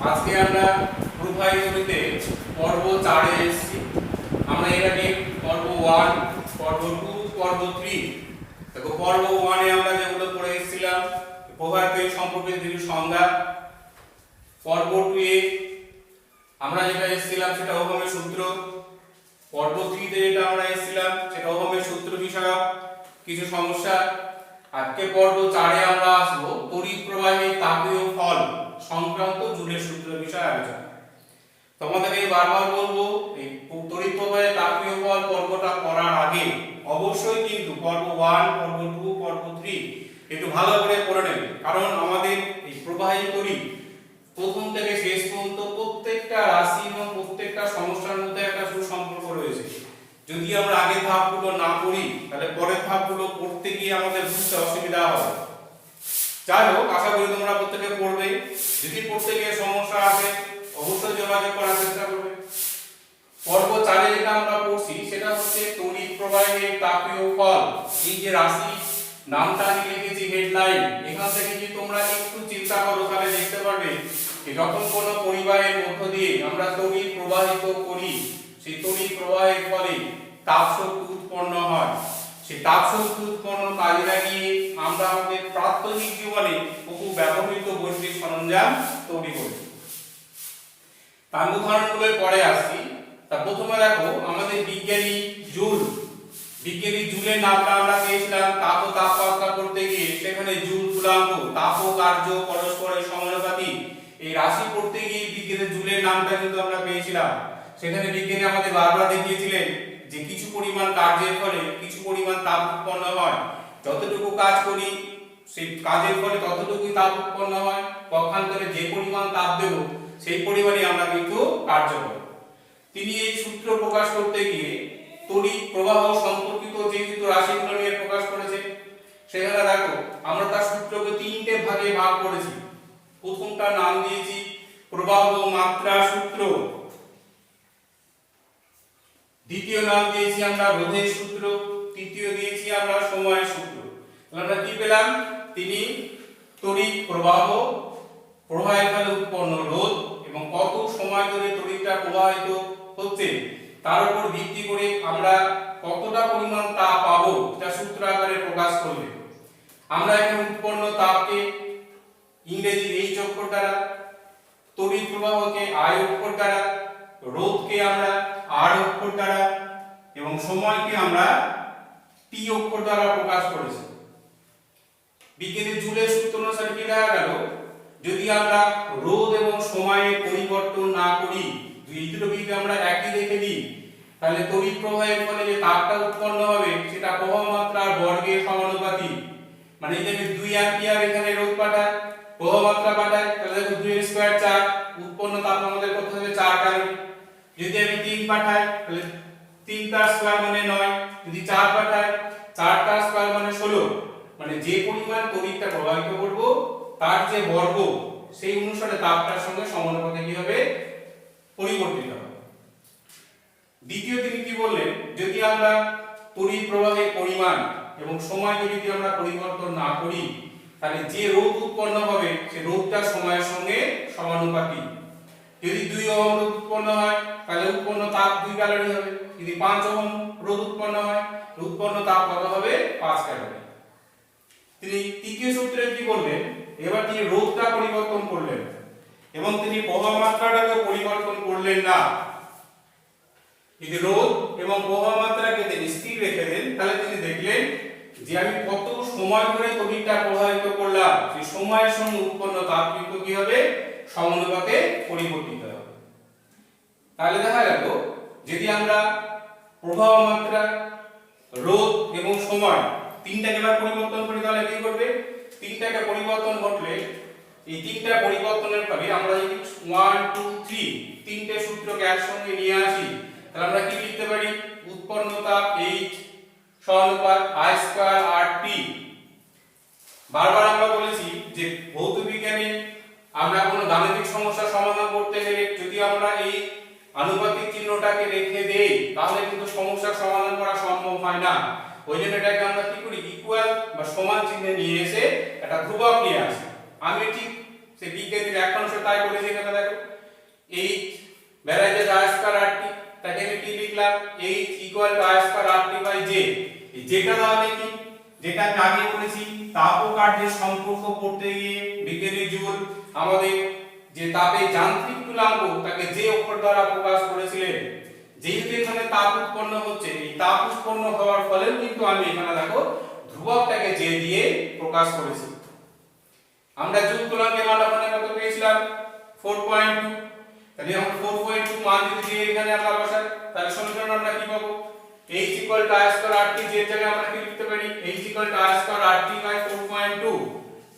আজকে আমরা প্রবাহিত পর্ব 4 এ এসেছি। আমরা এর আগে পর্ব 1, পর্ব 2, পর্ব 3 দেখো পর্ব 1 এ আমরা যেগুলো পড়ে এসেছিলাম প্রবাহিত সম্পর্কে কিছু সংজ্ঞা। পর্ব 2 এ আমরা যেটা এসেছিলাম সেটা ওহমের সূত্র। পর্ব 3 তে যেটা আমরা এসেছিলাম সেটা ওহমের সূত্র বিষয়ক কিছু সমস্যা। আজকে পর্ব 4 এ আমরা আসব তড়িৎ প্রবাহের তাপীয় ফল সংক্রান্ত জুলের সূত্র বিষয়ে আলোচনা। তোমাদেরকে বারবার বলবো এই তড়িৎ প্রবাহের তাপীয় ফল পর্বটা পড়ার আগে অবশ্যই কিন্তু পর্ব 1, পর্ব 2, পর্ব 3 একটু ভালো করে পড়ে নেবে, কারণ আমাদের এই প্রবাহী তড়িৎ প্রথম থেকে শেষ পর্যন্ত প্রত্যেকটা রাশি এবং প্রত্যেকটা সমস্যার মধ্যে একটা সুসম্পর্ক রয়েছে। যদি আমরা আগের ধাপগুলো না পড়ি তাহলে পরের ধাপগুলো পড়তে গিয়ে আমাদের বুঝতে অসুবিধা হবে। যাই হোক, আশা করি তোমরা প্রত্যেকে পড়বে। যদি পড়তে গিয়ে সমস্যা আসে অবশ্যই যোগাযোগ করার চেষ্টা করবে। পর্ব 4 এ যেটা আমরা পড়ছি সেটা হচ্ছে তড়িৎ প্রবাহের তাপীয় ফল। এই যে রাশি নামটা আমি লিখেছি হেডলাইন, এখান থেকে যদি তোমরা একটু চিন্তা করো তাহলে দেখতে পারবে যে যখন কোনো পরিবাহের মধ্য দিয়ে আমরা তড়িৎ প্রবাহিত করি, সেই তড়িৎ প্রবাহের ফলে তাপ শক্তি উৎপন্ন হয়। সেই তাপ শক্তি উৎপন্ন কাজে লাগিয়ে আমরা আমাদের প্রাত্যহিক জীবনে বহু ব্যবহৃত বৈদ্যুতিক সরঞ্জাম তৈরি করি। তার উদাহরণগুলো পরে আসছি। তা প্রথমে দেখো আমাদের বিজ্ঞানী জুলের নামটা আমরা পেয়েছিলাম তাপ ও তাপমাত্রা করতে গিয়ে, সেখানে জুল তুলাঙ্ক তাপ ও কার্য পরস্পরের সমানুপাতিক এই রাশি পড়তে গিয়ে বিজ্ঞানী জুলের নামটা কিন্তু আমরা পেয়েছিলাম। সেখানে বিজ্ঞানী আমাদের বারবার দেখিয়েছিলেন যে কিছু পরিমাণ কার্যের ফলে কিছু পরিমাণ তাপ উৎপন্ন হয়, যতটুকু কাজ করি সেই কাজের ফলে ততটুকুই তাপ উৎপন্ন হয়, পক্ষান্তরে যে পরিমাণ তাপ দেব সেই পরিমাণে আমরা কিন্তু কার্য করব। তিনি এই সূত্র প্রকাশ করতে গিয়ে তড়িৎ প্রবাহ সম্পর্কিত যে কিছু রাশিগুলো নিয়ে প্রকাশ করেছে। সেখানে দেখো আমরা তার সূত্রকে তিনটে ভাগে ভাগ করেছি। প্রথমটার নাম দিয়েছি প্রবাহ মাত্রা সূত্র, দ্বিতীয় নাম দিয়েছি আমরা রোধের সূত্র, তৃতীয় দিয়েছি আমরা সময়ের সূত্র। আমরা কি পেলাম? তিনি তড়িৎ প্রবাহের ফলে উৎপন্ন রোধ এবং কত সময় ধরে তড়িৎটা প্রবাহিত হচ্ছে তার উপর ভিত্তি করে আমরা কতটা পরিমাণ তাপ পাবো এটা সূত্র আকারে প্রকাশ করলে আমরা এখানে উৎপন্ন তাপকে ইংরেজি H অক্ষর দ্বারা, তড়িৎ প্রবাহকে I অক্ষর দ্বারা, রোধকে আমরা R অক্ষর দ্বারা এবং সময়কে আমরা T অক্ষর দ্বারা প্রকাশ করেছি। বিজ্ঞানী জুলের সূত্র অনুসারে কি দেখা গেল, যদি আমরা রোধ এবং সময়ের পরিবর্তন না করি, এই দুটোকে আমরা একই রেখে দিই, তাহলে তড়িৎ প্রবাহের ফলে যে তাপটা উৎপন্ন হবে সেটা প্রবাহ মাত্রার বর্গের সমানুপাতিক। মানে এই যে 2 অ্যাম্পিয়ার এখানে রোধ পাঠায়, প্রবাহ মাত্রা পাঠায়, তাহলে দেখো 2 এর স্কয়ার 4, উৎপন্ন তাপ আমাদের করতে হবে 4 ক্যালোরি। যদি আমি 3 পাঠাই তাহলে 3 তার স্কয়ার মানে 9, যদি 4 পাঠাই 4 তার স্কয়ার মানে 16। মানে যে পরিমাণ তড়িৎটা প্রবাহিত করব তার যে বর্গ সেই অনুসারে তাপটার সঙ্গে সমানুপাতিক কি হবে, পরিবর্তিত হবে। দ্বিতীয় তিনি কি বললেন, যদি আমরা তড়িৎ প্রবাহের পরিমাণ এবং সময় যদি আমরা পরিবর্তন না করি তাহলে যে রোধ উৎপন্ন হবে সেই রোধটা সময়ের সঙ্গে সমানুপাতিক। যদি 2 ওহম রোধ উৎপন্ন হয় তাহলে উৎপন্ন তাপ 2 ক্যালোরি হবে। যদি 5 ওহম রোধ উৎপন্ন হয় উৎপন্ন তাপ কত হবে, 5 ক্যালোরি। তিনি তৃতীয় সূত্রে কি বললেন, এবার তিনি রোধটা পরিবর্তন করলেন এবং তিনি প্রবাহ মাত্রাটাকে পরিবর্তন করলেন না। যদি রোধ এবং প্রবাহ মাত্রাকে তিনি স্থির রেখে দেন তাহলে তিনি দেখলেন যে আমি কত সময় ধরে তড়িৎটা প্রবাহিত করলাম সেই সময়ের সঙ্গে উৎপন্ন তাপ কিন্তু কি হবে, সমানুপাতে পরিবর্তিত হবে। তাহলে দেখা গেল যদি আমরা প্রবাহ মাত্রা, রোধ এবং সময় তিনটাকে আমরা পরিবর্তন করি তাহলে কি করবে, তিনটাকে পরিবর্তন ঘটলে এই তিনটা পরিবর্তনের ফলে আমরা যদি 1 2 3 তিনটে সূত্রকে একসঙ্গে নিয়ে আসি তাহলে আমরা কি লিখতে পারি, উৎপন্ন তাপ H সমানুপাত I স্কয়ার RT। বারবার আমরা বলেছি যে ভৌত বিজ্ঞানে আমরা কোনো গাণিতিক সমস্যা সমাধান করতে গেলে যদি আমরা এই আনুপাতিক চিহ্নটাকে রেখে দেই তাহলে কিন্তু সমস্যার সমাধান করা সম্ভব হয় না। ওই জন্য এটাকে আমরা কি করি, ইকুয়াল বা সমান চিহ্নে নিয়ে এসে একটা ধ্রুবক নিয়ে আসি। আমি ঠিক সেই বিজ্ঞানীর একাংশ তাই বলেছে। এখানে দেখো H varies I square RT, তাকে আমি কি লিখলাম H equal to I square RT by J। এই যেটা তাহলে কি, যেটা আমি আগে বলেছি তাপ ও কার্যের সম্পর্ক পড়তে গিয়ে বিজ্ঞানী জুল আমাদের যে তাপের যান্ত্রিক তুলাঙ্ক তাকে J অক্ষর দ্বারা প্রকাশ করেছিলেন। যেহেতু এখানে তাপ উৎপন্ন হচ্ছে, এই তাপ উৎপন্ন হওয়ার ফলেও কিন্তু আমি এখানে দেখো ধ্রুবকটাকে J দিয়ে প্রকাশ করেছি। আমরা জুল তুলাঙ্কের মান ওখানে কত পেয়েছিলাম 4.2, তাহলে আমরা 4.2 মান যদি দিয়ে এখানে আমরা বসাই তাহলে সমীকরণ আমরা কি পাবো H equal to I square RT, যে জায়গায় আমরা কি লিখতে পারি H equal to I square RT by 4.2।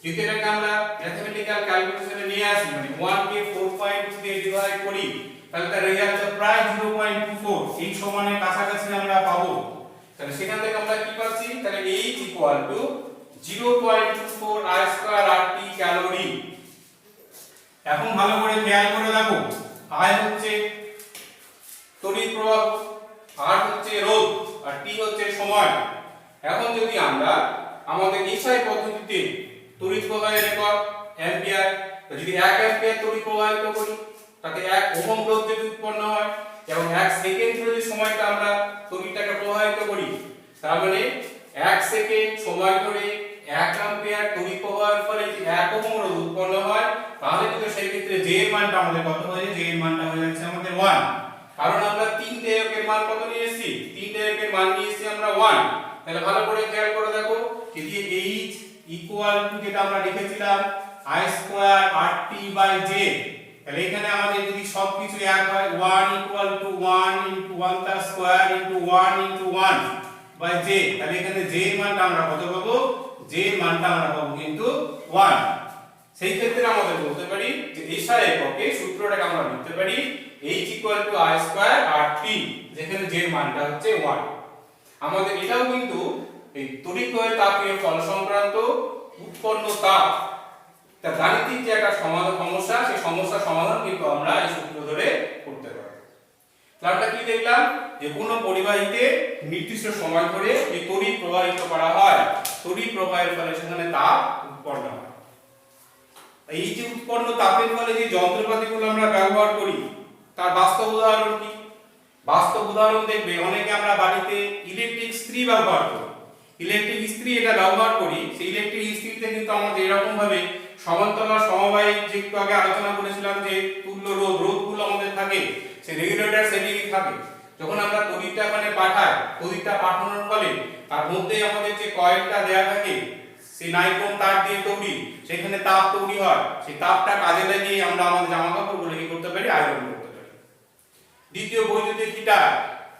যদি এটাকে আমরা ম্যাথমেটিক্যাল ক্যালকুলেশনে নিয়ে আসি মানে 1 কে 4.2 দিয়ে ডিভাইড করি তাহলে তার রেজাল্ট প্রায় 0.24, এই সমানের কাছাকাছি আমরা পাবো। তাহলে সেখান থেকে আমরা কি পাচ্ছি তাহলে H equal two 0.24 I square RT calorie. এখন ভালো করে খেয়াল করে দেখো I হচ্ছে তড়িৎ প্রবাহ, R হচ্ছে রোধ আর T হচ্ছে সময়। এখন যদি আমরা আমাদের এসআই পদ্ধতিতে তড়িৎ প্রবাহের একক অ্যাম্পিয়ার, যদি 1 অ্যাম্পিয়ার তড়িৎ প্রবাহিত করি তাতে 1 ওহম রোধ যদি উৎপন্ন হয় এবং 1 সেকেন্ড ধরে সময়টা আমরা তড়িৎটাকে প্রবাহিত করি, তার মানে 1 সেকেন্ড সময় ধরে 1 অ্যাম্পিয়ার তড়িৎ প্রবাহের ফলে যে 1 ওহম রোধ উৎপন্ন হয়, তাহলে কিন্তু সেই ক্ষেত্রে J এর মানটা আমাদের কত হয়ে যায়, J এর মানটা হয়ে যাচ্ছে আমাদের 1। কারণ আমরা 3টে এককের মান কত নিয়ে এসেছি, 3টে এককের মান নিয়ে এসেছি আমরা 1। তাহলে ভালো করে খেয়াল করে দেখো যদি H ইকুয়াল টু যেটা আমরা লিখেছিলাম I square RT by J, তাহলে এখানে আমাদের যদি সবকিছু এক হয় 1 ইকুয়াল টু 1 ইনটু 1 তার square into 1 into 1 by J, তাহলে এখানে J এর মানটা আমরা কত পাবো, J এর মানটা আমরা পাবো কিন্তু 1। সেই ক্ষেত্রে আমাদের বলতে পারি যে এসআই এককে সূত্রটাকে আমরা লিখতে পারি H equal to I square RT, যেখানে J এর মানটা হচ্ছে 1। আমাদের এটাও কিন্তু এই তড়িৎ প্রবাহের তাপীয় ফল সংক্রান্ত উৎপন্ন তাপ তার গাণিতিক যে একটা সমস্যা, সেই সমস্যার সমাধান কিন্তু আমরা এই সূত্র ধরে করতে পারি। তাহলে আমরা কি দেখলাম যে কোনো পরিবাহীতে নির্দিষ্ট সময় ধরে এই তড়িৎ প্রবাহিত করা হয়, তড়িৎ প্রবাহের ফলে সেখানে তাপ উৎপন্ন হয়। এই যে উৎপন্ন তাপের ফলে যে যন্ত্রপাতিগুলো আমরা ব্যবহার করি তার বাস্তব উদাহরণ কি, বাস্তব উদাহরণ দেখবে অনেকে আমরা বাড়িতে ইলেকট্রিক ইস্ত্রি ব্যবহার করি, ইলেকট্রিক ইস্ত্রি এটা ব্যবহার করি, সেই ইলেকট্রিক ইস্ত্রিতে কিন্তু আমাদের এরকম ভাবে সমান্তরাল সমবায়ী যে একটু আগে আলোচনা করেছিলাম যে তুল্য রোধ, রোধগুলো আমাদের থাকে, সেই রেগুলেটর সেটিংই থাকে। যখন আমরা তড়িৎটা মানে পাঠাই, তড়িৎটা পাঠানোর ফলে তার মধ্যে আমাদের যে কয়েলটা দেয়া থাকে সেই নাইট্রোন তার দিয়ে তৈরি, সেখানে তাপ তৈরি হয়, সেই তাপটা কাজে লাগিয়ে আমরা আমাদের জামা কাপড়গুলো কি করতে পারি, আয়রন করতে পারি। দ্বিতীয় বৈদ্যুতিক হিটার,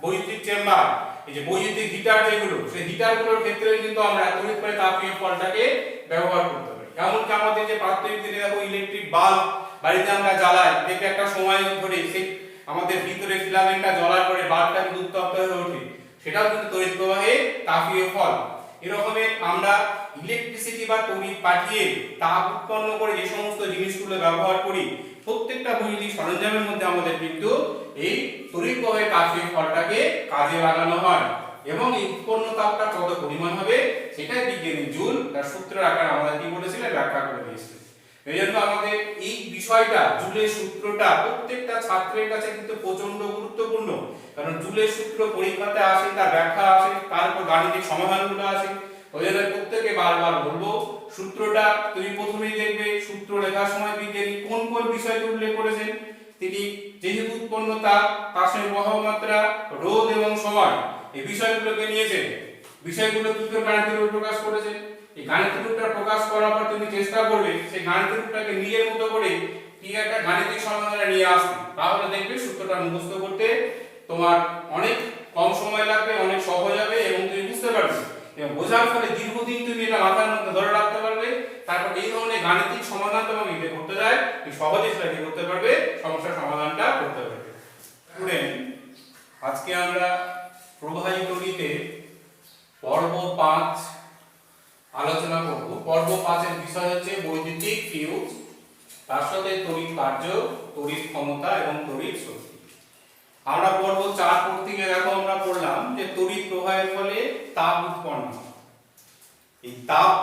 বৈদ্যুতিক চেম্বার, এই যে বৈদ্যুতিক হিটার যেগুলো, সেই হিটারগুলোর ক্ষেত্রে কিন্তু আমরা তড়িৎ করে তাপীয় ফলটাকে ব্যবহার করতে পারি। এমনকি আমাদের যে প্রাত্যহিক দিনে দেখো ইলেকট্রিক বাল্ব বাড়িতে আমরা জ্বালাই, দেখবে একটা সময় ধরে সেই আমাদের ভিতরে ফিলামেন্টটা জ্বলার পরে বাল্বটা কিন্তু উত্তপ্ত হয়ে ওঠে, সেটাও কিন্তু তড়িৎ প্রবাহে তাপীয় ফল। এরকমের আমরা ইলেকট্রিসিটি বা তড়িৎ পাঠিয়ে তাপ উৎপন্ন করে যে সমস্ত জিনিসগুলো ব্যবহার করি, প্রত্যেকটা বৈদ্যুতিক সরঞ্জামের মধ্যে আমাদের কিন্তু এই তড়িৎ প্রবাহে তাপীয় ফলটাকে কাজে লাগানো হয় এবং এই উৎপন্ন তাপটা কত পরিমাণ হবে সেটাই বিজ্ঞানী জুল তার সূত্রের আকারে আমাদের কি বলেছিলেন, ব্যাখ্যা করে দিয়েছিলেন। এই জন্য আমাদের এই বিষয়টা জুলের সূত্রটা প্রত্যেকটা ছাত্রের কাছে কিন্তু প্রচন্ড গুরুত্বপূর্ণ, কারণ জুলের সূত্র পরীক্ষাতে আসে, তার ব্যাখ্যা আসে, তারপর গাণিতিক সমাধানগুলো আসে। ওই জন্য প্রত্যেককে বারবার বলবো সূত্রটা তুমি প্রথমেই দেখবে সূত্র লেখার সময় বিজ্ঞানী কোন কোন বিষয়কে উল্লেখ করেছেন। তিনি যেহেতু উৎপন্ন তাপ, তার সঙ্গে প্রবাহ মাত্রা, রোধ এবং সময় এই বিষয়গুলোকে নিয়েছেন, বিষয়গুলো কি করে গাণিতিক রূপে প্রকাশ করেছেন। এই গাণিতিক রূপটা প্রকাশ করার পর তুমি চেষ্টা করবে সেই গাণিতিক রূপটাকে নিজের মতো করে কি একটা গাণিতিক সমাধানে নিয়ে আসতে, তাহলে দেখবে সূত্রটা মুখস্থ করতে তোমার অনেক কম সময় লাগবে, অনেক সহজ হবে এবং তুমি বুঝতে পারবে এবং বোঝার ফলে দীর্ঘদিন তুমি এটা মাথার মধ্যে ধরে রাখতে পারবে। তারপর এই ধরনের গাণিতিক সমাধান তোমাকে দিতে করতে যায়, তুমি সহজে সেটা কি করতে পারবে, সমস্যার সমাধানটা করতে পারবে। স্টুডেন্ট, আজকে আমরা প্রবাহী তড়িতে পর্ব 5 আলোচনা করব। পর্ব 5 এর বিষয় হচ্ছে বৈদ্যুতিক ফিউজ, তার সাথে তড়িৎ কার্য, তড়িৎ ক্ষমতা এবং তড়িৎ শক্তি। আমরা পর্ব 4 পড়তে গিয়ে দেখো আমরা পড়লাম যে তড়িৎ প্রবাহের ফলে তাপ উৎপন্ন হয়। এই তাপ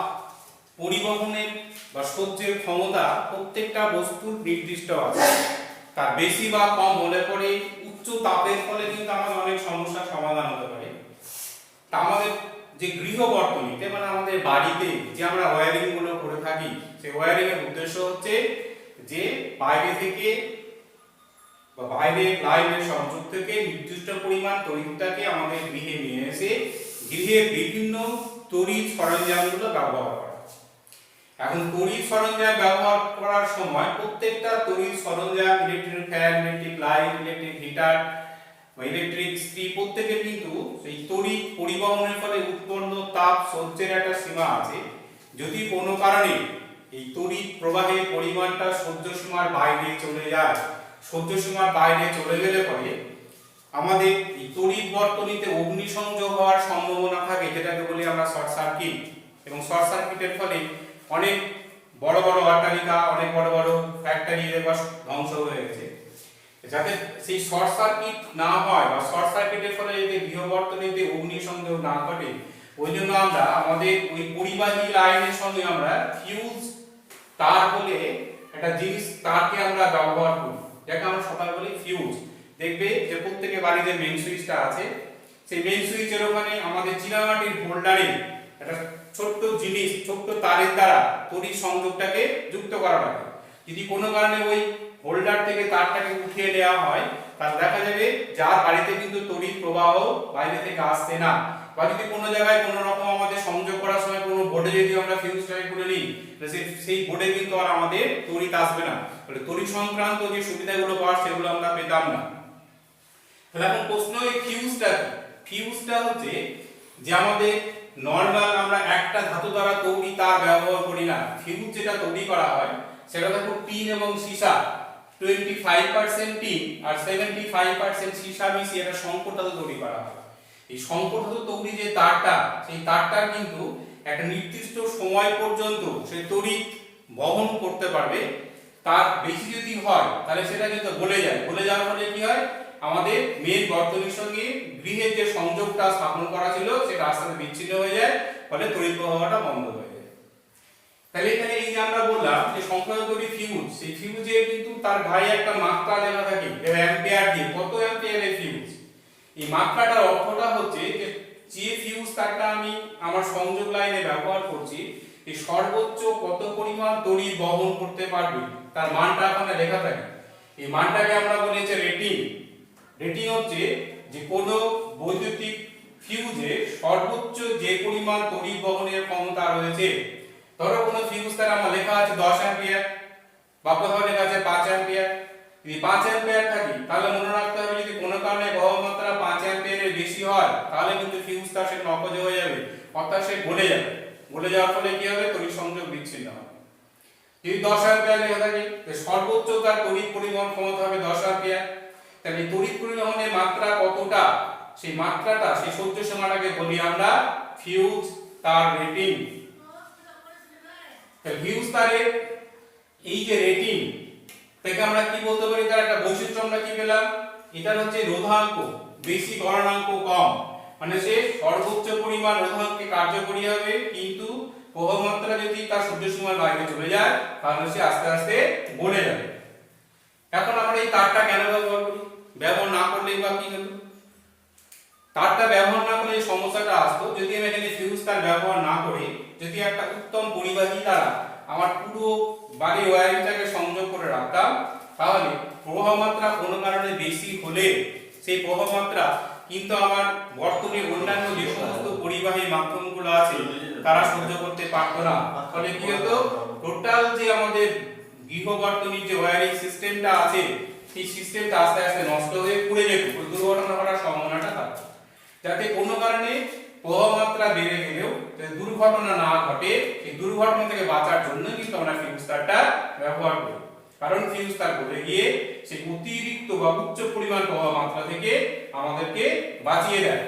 পরিবহনের বা সহ্যের ক্ষমতা প্রত্যেকটা বস্তুর নির্দিষ্ট আছে। তার বেশি বা কম হলে পরে উচ্চ তাপের ফলে কিন্তু আমাদের অনেক সমস্যার সমাধান হতে পারে। তা আমাদের যে গৃহ বর্তনীতে মানে আমাদের বাড়িতে যে আমরা ওয়্যারিং গুলো করে থাকি, সেই ওয়্যারিং এর উদ্দেশ্য হচ্ছে যে বাইরে থেকে বা বাইরের লাইনের সংযোগ থেকে নির্দিষ্ট পরিমাণ তড়িৎটাকে আমাদের গৃহে নিয়ে এসে গৃহের বিভিন্ন তড়িৎ সরঞ্জামগুলো ব্যবহার করা। এখন তড়িৎ সরঞ্জাম ব্যবহার করার সময় প্রত্যেকটা তড়িৎ সরঞ্জাম, electric fan, electric light, electric heater বা ইলেকট্রিক ইস্ত্রি, প্রত্যেকে কিন্তু সেই তড়িৎ পরিবহনের ফলে উৎপন্ন তাপ সহ্যের একটা সীমা আছে। যদি কোনো কারণে এই তড়িৎ প্রবাহের পরিমাণটা সহ্য সীমার বাইরে চলে যায়, সহ্য সীমার বাইরে চলে গেলে পরে আমাদের এই তড়িৎ বর্তনীতে অগ্নিসংযোগ হওয়ার সম্ভাবনা থাকে, যেটাকে বলি আমরা শর্ট সার্কিট। এবং শর্ট সার্কিটের ফলে অনেক বড় বড় অট্টালিকা, অনেক বড় বড় ফ্যাক্টরি ধ্বংস হয়ে গেছে। যাতে সেই শর্ট সার্কিট না হয় বা শর্ট সার্কিটের ফলে যদি গৃহ বর্তনীতে অগ্নিসংযোগ না ঘটে, ওই জন্য আমরা আমাদের ওই পরিবাহী লাইনের সঙ্গে আমরা ফিউজ তার বলে একটা জিনিস, তারকে আমরা ব্যবহার করি, যাকে আমরা সবাই বলি ফিউজ। দেখবে যে প্রত্যেকের বাড়িতে মেইন সুইচটা আছে, সেই মেইন সুইচের ওখানে আমাদের চীনামাটির হোল্ডারে একটা ছোট্ট জিনিস, ছোট্ট তারের দ্বারা তড়িৎ সংযোগটাকে যুক্ত করা থাকে। যদি কোনো কারণে ওই হোল্ডার থেকে তারটাকে উঠিয়ে নেওয়া হয়, তাহলে দেখা যাবে যার বাড়িতে কিন্তু তড়িৎ প্রবাহ বাইরে থেকে আসছে না। বা যদি কোনো জায়গায় কোনো রকম আমাদের সংযোগ করার সময় কোনো বোর্ডে যদি আমরা ফিউজটাকে খুলে নিই, সেই বোর্ডে কিন্তু আর আমাদের তড়িৎ আসবে না। তাহলে তড়িৎ সংক্রান্ত যে সুবিধাগুলো পাওয়ার সেগুলো আমরা পেতাম না। তাহলে এখন প্রশ্ন, এই ফিউজটা কি? ফিউজটা হচ্ছে যে আমাদের নরমাল আমরা একটা ধাতু দ্বারা তৈরি তার ব্যবহার করি না। ফিউজ যেটা তৈরি করা হয় সেটা দেখো টিন এবং সীসা, 25% টিন আর 75% সীসা মিশিয়ে একটা সংকর ধাতু তৈরি করা হয়। এই সংকর ধাতু তৈরি যে তারটা, সেই তারটা কিন্তু একটা নির্দিষ্ট সময় পর্যন্ত সেই তড়িৎ বহন করতে পারবে। তার বেশি যদি হয় তাহলে সেটা কিন্তু গলে যায়। গলে যাওয়ার ফলে কি হয়, আমাদের মেইন বর্তনীর সঙ্গে গৃহের যে সংযোগটা স্থাপন করা ছিল সেটা আস্তে আস্তে বিচ্ছিন্ন হয়ে যায়, ফলে তড়িৎ প্রবাহটা বন্ধ হয়ে যায়। তাহলে এখানে এই যে আমরা বললাম যে সংখ্যাতড়িৎ ফিউজ, সেই ফিউজে কিন্তু তার গায়ে একটা মাত্রা লেখা থাকে অ্যাম্পিয়ার দিয়ে, কত অ্যাম্পিয়ারের ফিউজ। এই মাত্রাটার অর্থটা হচ্ছে যে ফিউজ তারটা আমি আমার সংযোগ লাইনে ব্যবহার করছি, এই সর্বোচ্চ কত পরিমাণ তড়িৎ বহন করতে পারবে তার মানটা এখানে লেখা থাকে। এই মানটাকে আমরা বলি যে রেটিং। রেটিং হচ্ছে যে কোনো বৈদ্যুতিক ফিউজে সর্বোচ্চ যে পরিমাণ তড়িৎ বহনের ক্ষমতা রয়েছে। ধরো কোনো ফিউজ তার আমার লেখা আছে 10 অ্যাম্পিয়ার বা কোথাও লেখা আছে 5 অ্যাম্পিয়ার। যদি 5 অ্যাম্পিয়ার থাকে তাহলে মনে রাখতে হবে যদি কোনো কারণে প্রবাহ মাত্রা 5 অ্যাম্পিয়ারের বেশি হয় তাহলে কিন্তু ফিউজটা সে নকজ হয়ে যাবে, অর্থাৎ সে গলে যাবে। গলে যাওয়ার ফলে কি হবে, তড়িৎ সংযোগ বিচ্ছিন্ন হবে। যদি 10 অ্যাম্পিয়ার লেখা থাকে তাহলে সর্বোচ্চ তার তড়িৎ পরিবহন ক্ষমতা হবে 10 অ্যাম্পিয়ার। তাহলে তড়িৎ পরিবহনের মাত্রা কতটা, সেই মাত্রাটা, সেই সহ্য সীমাটাকে বলি আমরা ফিউজ তার রেটিং। তাহলে ফিউজ তারের এই যে রেটিং থেকে আমরা কি বলতে পারি, তার একটা বৈশিষ্ট্য আমরা কি পেলাম, এটার হচ্ছে রোধাঙ্ক বেশি, গলনাঙ্ক কম। মানে সে সর্বোচ্চ পরিমাণ রোধাঙ্কে কার্যকরী হবে, কিন্তু প্রবাহ মাত্রা যদি তার সহ্য সীমার বাইরে চলে যায় তাহলে সে আস্তে আস্তে গলে যাবে। এখন আমরা এই তারটা কেন ব্যবহার করি? ব্যবহার না করলেই বা কি হলো, তারটা ব্যবহার না করলে এই সমস্যাটা আসতো। যদি আমি এখানে ফিউজ তার ব্যবহার না করে যদি একটা উত্তম পরিবাহী দ্বারা আমার পুরো বাড়ির ওয়্যারিংটাকে সংযোগ করে রাখতাম, তাহলে প্রবাহ মাত্রা কোনো কারণে বেশি হলে সেই প্রবাহ মাত্রা কিন্তু আমার বর্তনীর অন্যান্য যে সমস্ত পরিবাহী মাধ্যমগুলো আছে তারা সহ্য করতে পারতো না। ফলে কি হতো, টোটাল যে আমাদের গৃহ বর্তনীর যে ওয়্যারিং সিস্টেমটা আছে সেই সিস্টেমটা আস্তে আস্তে নষ্ট হয়ে পুড়ে যেত, দুর্ঘটনা ঘটার সম্ভাবনাটা থাকতো। যাতে কোনো কারণে প্রবাহ মাত্রা বেড়ে গেলেও দুর্ঘটনা না ঘটে, এই দুর্ঘটনা থেকে বাঁচার জন্য কিন্তু আমরা ফিউজ তারটা ব্যবহার করি। কারণ ফিউজ তার গলে গিয়ে সেই অতিরিক্ত বা উচ্চ পরিমাণ প্রবাহ মাত্রা থেকে আমাদেরকে বাঁচিয়ে দেয়।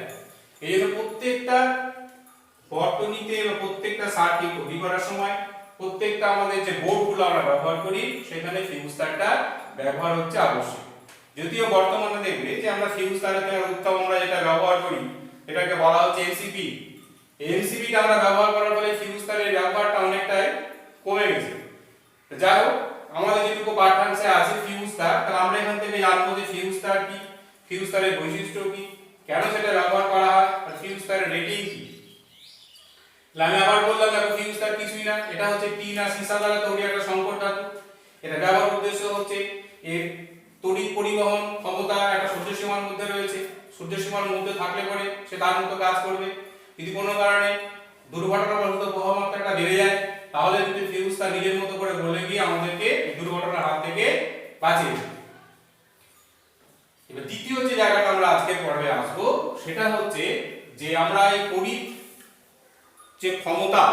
এই জন্য প্রত্যেকটা বর্তনীতে বা প্রত্যেকটা সার্কিট তৈরি করার সময় প্রত্যেকটা আমাদের যে বোর্ডগুলো আমরা ব্যবহার করি সেখানে ফিউজ তারটা ব্যবহার হচ্ছে আবশ্যক। যদিও বর্তমানে দেখবে যে আমরা ফিউজ তারের উত্তম আমরা যেটা ব্যবহার করি এটাকে বলা হচ্ছে এমসিপি। এই এমসিপিটা আমরা ব্যবহার করার ফলে ফিউজ তারের ব্যবহারটা অনেকটাই কমে গেছে। যাই হোক, আমাদের যেটুকু পাঠ্যাংশে আছে ফিউজ তার, তাহলে আমরা এখান থেকে জানবো যে ফিউজ তার কি, ফিউজ তারের বৈশিষ্ট্য কি, কেন সেটা ব্যবহার করা হয়, আর ফিউজ তারের রেটিং কি। আমি আবার বললাম দেখো ফিউজ তার কিছুই না, এটা হচ্ছে টিন আর সীসা দ্বারা তৈরি একটা সংকর ধাতু। এটা ব্যবহার উদ্দেশ্য হচ্ছে এর তড়িৎ পরিবহন ক্ষমতা একটা সূর্য সীমার মধ্যে রয়েছে, সূর্য সীমার মধ্যে থাকলে পরে সে তার মতো কাজ করবে। যদি কোনো কারণে দুর্ঘটনাবশত প্রবাহ মাত্রাটা বেড়ে যায়, তাহলে যদি ফিউজ তার নিজের মতো করে বলে গিয়ে আমাদেরকে এই দুর্ঘটনার হাত থেকে বাঁচিয়ে দেবে। এবার দ্বিতীয় যে জায়গাটা আমরা আজকে পর্বে আসবো সেটা হচ্ছে যে আমরা এই তড়িৎ যে ক্ষমতা,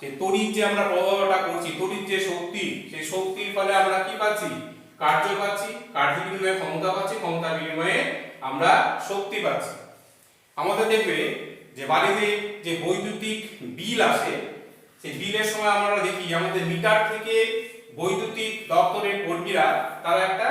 যে তড়িৎ যে আমরা প্রবাহটা করছি, তড়িৎ যে শক্তি, সেই শক্তির ফলে আমরা কি পাচ্ছি, কার্য পাচ্ছি, কার্য বিনিময়ে ক্ষমতা পাচ্ছি, ক্ষমতা বিনিময়ে আমরা শক্তি পাচ্ছি। আমাদের দেখবে যে বাড়িতে যে বৈদ্যুতিক বিল আসে, সেই বিলের সময় আমরা দেখি আমাদের মিটার থেকে বৈদ্যুতিক দপ্তরের কর্মীরা তারা একটা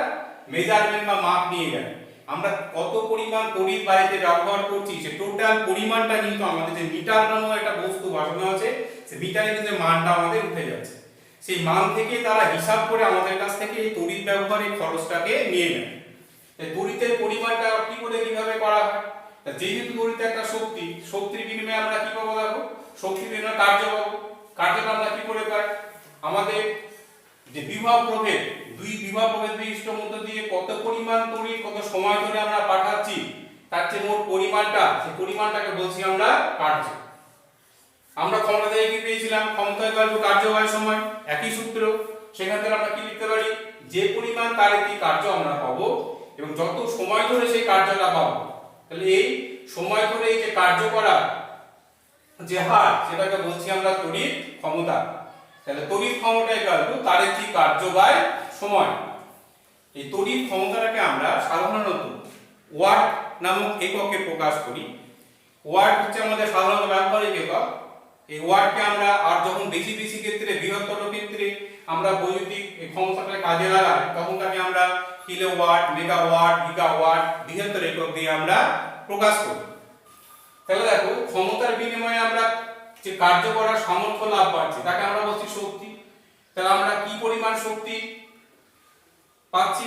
মেজারমেন্ট বা মাপ নিয়ে যায়। আমরা কত পরিমাণ তড়িৎ বাড়িতে ব্যবহার করছি সে টোটাল পরিমাণটা কিন্তু আমাদের যে মিটার নামক একটা বস্তু বসানো আছে, সেই মিটারে কিন্তু মানটা আমাদের উঠে যাচ্ছে। সেই মান থেকে তারা হিসাব করে আমাদের কাছ থেকে এই তড়িৎ ব্যবহারের খরচটাকে নিয়ে নেয়। তড়িতের পরিমাণটা কি করে কিভাবে করা হয়, যেহেতু তড়িৎ একটা শক্তি, শক্তির বিনিময়ে আমরা কি পাবো, দেখো শক্তির বিনিময়ে কার্য পাবো। কার্যটা আমরা কি করে পাই, আমাদের যে বিভব প্রভেদ, দুই বিভব প্রভেদ বিশিষ্ট মধ্য দিয়ে কত পরিমাণ তড়িৎ কত সময় ধরে আমরা পাঠাচ্ছি, তার যে মোট পরিমাণটা, সেই পরিমাণটাকে বলছি আমরা কার্য। আমরা ক্ষমতা থেকে কি পেয়েছিলাম, ক্ষমতা ইকুয়াল টু কার্য বাই সময়, একই সূত্র। সেখান থেকে আমরা কি লিখতে পারি, যে পরিমাণ তার একটি কার্য আমরা পাবো এবং যত সময় ধরে সেই কার্যটা পাবো, তাহলে এই সময় ধরে এই যে কার্য করা যে হার, সেটাকে বলছি আমরা তড়িৎ ক্ষমতা। তাহলে তড়িৎ ক্ষমতা ইকুয়াল টু তার একটি কার্য বাই সময়। এই তড়িৎ ক্ষমতাটাকে আমরা সাধারণত ওয়াট নামক এককে প্রকাশ করি। ওয়াট হচ্ছে আমাদের সাধারণত ব্যবহারিক একক। এই ওয়াটকে আমরা আর যখন বেশি বেশি ক্ষেত্রে, বৃহত্তর ক্ষেত্রে আমরা বৈদ্যুতিক ক্ষমতাটাকে কাজে লাগাই, তখন তাকে আমরা কিলোওয়াট, মেগাওয়াট, গিগাওয়াট বৃহত্তর একক দিয়ে আমরা প্রকাশ করি। তাহলে দেখো ক্ষমতার বিনিময়ে আমরা যে কার্য করার সামর্থ্য লাভ পাচ্ছি তাকে আমরা বলছি শক্তি। তাহলে আমরা কি পরিমাণ শক্তি পাচ্ছি,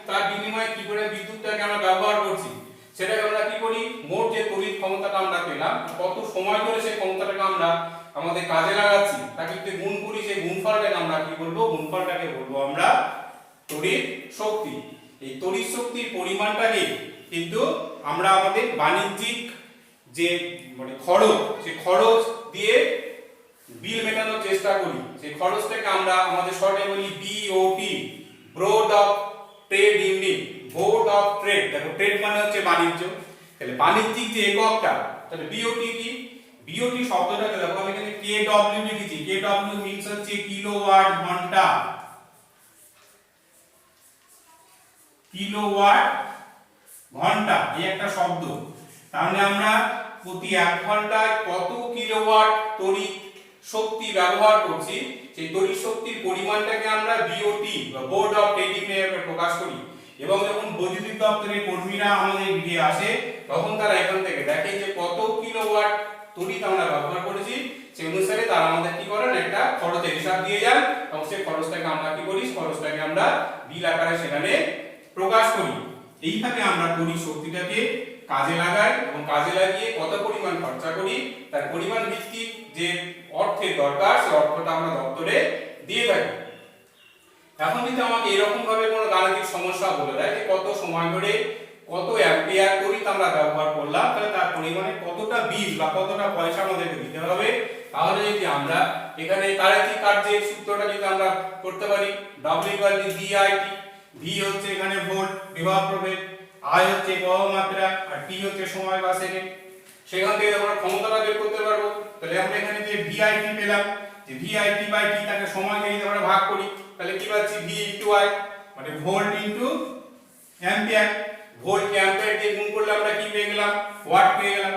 তার বিনিময়ে কি করে বিদ্যুৎটাকে আমরা ব্যবহার করছি, সেটাকে আমরা কি করি, মোট যে তড়িৎ ক্ষমতাটা আমরা পেলাম, কত সময় ধরে সেই ক্ষমতাটাকে আমরা আমাদের কাজে লাগাচ্ছি, তাকে যদি গুণ করি, সেই গুণফলটাকে আমরা কি বলবো, গুণফলটাকে বলবো আমরা তড়িৎ শক্তি। এই তড়িৎ শক্তির পরিমাণটাকে কিন্তু আমরা আমাদের বাণিজ্যিক যে মানে খরচ, সেই খরচ দিয়ে বিল মেটানোর চেষ্টা করি। সেই খরচটাকে আমরা আমাদের শর্টে বলি BOT, board of trade unit, board of trade. দেখো ট্রেড মানে হচ্ছে বাণিজ্য, তাহলে বাণিজ্যিক যে এককটা, তাহলে বিওটি কি, বিওটি শব্দটাকে দেখো আমি এখানে কেডব্লিউ লিখেছি। কেডব্লিউ মিন্স হচ্ছে কিলোওয়াট ঘন্টা, কিলোওয়াট ঘন্টা এই একটা শব্দ। তাহলে আমরা প্রতি 1 ঘন্টায় কত কিলোওয়াট তড়িৎ শক্তি ব্যবহার করছি, সেই তড়িৎ শক্তির পরিমাণটাকে আমরা বিওটি বা বোর্ড অফ ট্রেডিং এ প্রকাশ করি। এবং যখন বৈদ্যুতিক দপ্তরের কর্মীরা আমাদের গৃহে আসে, তখন তারা এখান থেকে দেখে যে কত কিলোওয়াট তড়িৎ আমরা ব্যবহার করেছি, সেই অনুসারে তারা আমাদের কি করেন, একটা খরচের হিসাব দিয়ে যান এবং সেই খরচটাকে আমরা কি করি, খরচটাকে আমরা বিল আকারে সেখানে প্রকাশ করি। এইভাবে আমরা তড়িৎ শক্তিটাকে কাজে লাগাই এবং কাজে লাগিয়ে কত পরিমাণ খরচা করি, তার পরিমাণ ভিত্তিক যে অর্থের দরকার, সেই অর্থটা আমরা দপ্তরে দিয়ে থাকি। এখন যদি আমাকে এরকম ভাবে কোনো গাণিতিক সমস্যা বলে দেয় যে কত সময় ধরে কত অ্যাম্পিয়ার তড়িৎ আমরা ব্যবহার করলাম, তাহলে তার পরিমাণে কতটা বিল বা কতটা পয়সা আমাদেরকে দিতে হবে, তাহলে যদি আমরা এখানে গাণিতিক কার্যের সূত্রটা যদি আমরা করতে পারি, W/VIT, V হচ্ছে এখানে ভোল্ট বিভব প্রভেদ, I হচ্ছে প্রবাহ মাত্রা আর T হচ্ছে সময় বা সেকেন্ড। সেখান থেকে আমরা ক্ষমতাটা বের করতে পারবো। তাহলে আমরা এখানে যে VIT পেলাম, যে VIT/T তাকে সময় দিয়ে আমরা ভাগ করি, তাহলে কি পাচ্ছি, V * I মানে ভোল্ট ইনটু অ্যাম্পিয়ার। ভোল্টকে অ্যাম্পিয়ার দিয়ে গুণ করলে আমরা কি পেয়ে গেলাম, ওয়াট পেয়ে গেলাম।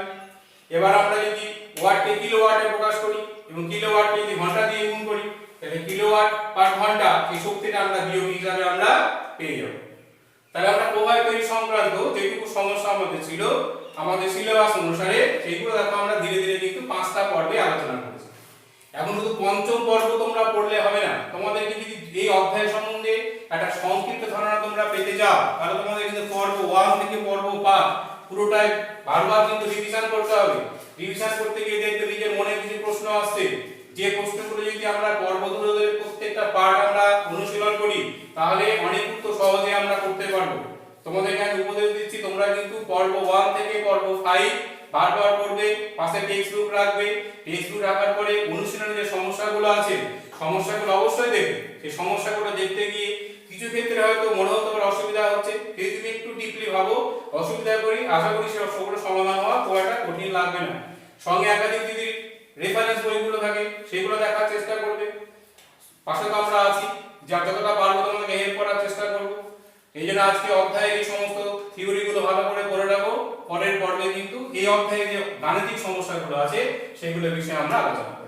এবার আমরা যদি ওয়াটকে কিলোওয়াটে প্রকাশ করি এবং কিলোওয়াটকে যদি ঘন্টা দিয়ে গুণ করি, তাহলে কিলোওয়াট পার ঘন্টা এই শক্তিটা আমরা বিওটি হিসাবে আমরা পেয়ে যাব। তাহলে আমরা প্রবাহ তড়িৎ সংক্রান্ত যেটুকু সমস্যা আমাদের ছিল আমাদের সিলেবাস অনুসারে, সেইগুলো দেখো আমরা ধীরে ধীরে কিন্তু 5টা পর্বে আলোচনা করেছি। এখন শুধু পঞ্চম পর্ব তোমরা পড়লে হবে না, তোমাদেরকে যদি এই অধ্যায় সম্বন্ধে একটা সংক্ষিপ্ত ধারণা তোমরা পেতে চাও তাহলে তোমাদের কিন্তু পর্ব 1 থেকে পর্ব 5 পুরোটাই বারবার কিন্তু রিভিশন করতে হবে। রিভিশন করতে গিয়ে দেখবে নিজের মনে কিছু প্রশ্ন আসছে, যে প্রশ্নগুলো যদি আমরা পর্ব ধরে প্রত্যেকটা পার্ট আমরা অনুশীলন করি তাহলে অনেক উত্তর সহজে আমরা করতে পারবো। তোমাদেরকে আমি উপদেশ দিচ্ছি, তোমরা কিন্তু পর্ব 1 থেকে পর্ব 5 বারবার পড়বে, পাশে টেক্সট বুক রাখবে। টেক্সট বুক রাখার পরে অনুশীলনের যে সমস্যাগুলো আছে সমস্যাগুলো অবশ্যই দেখবে। সেই সমস্যাগুলো দেখতে গিয়ে কিছু ক্ষেত্রে হয়তো মনে হতে পারে অসুবিধা হচ্ছে, এই যদি একটু ডিপলি ভাবো অসুবিধা করি আশা করি সেগুলো সমাধান হওয়া খুব একটা কঠিন লাগবে না। সঙ্গে একাধিক যদি রেফারেন্স বইগুলো থাকে সেগুলো দেখার চেষ্টা করবে। পাশে তো আমরা আছি, যা যতটা পারবো তোমাদেরকে হেল্প করার চেষ্টা করব। এই জন্য আজকে অধ্যায়ের এই সমস্ত থিওরিগুলো ভালো করে পড়ে রাখো, পরের পর্বে কিন্তু এই অধ্যায়ে যে গাণিতিক সমস্যাগুলো আছে সেগুলোর বিষয়ে আমরা আলোচনা করব।